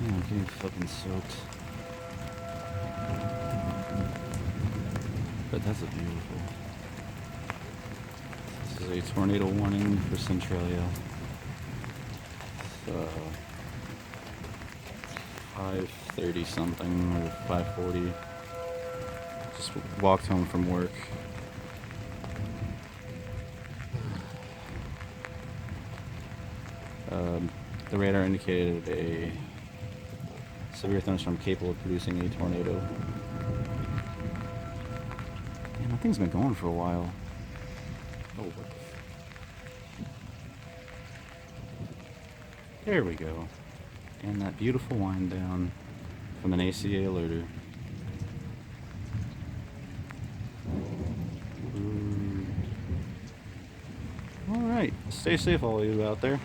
I'm getting fucking soaked. But that's a beautiful. This is a tornado warning for Centralia. It's 5:30 something or 5:40. Just walked home from work. The radar indicated a severe thunderstorm capable of producing a tornado. Man, that thing's been going for a while. Oh, what the There we go. And that beautiful wind down from an ACA alerter. Alright, stay safe all of you out there.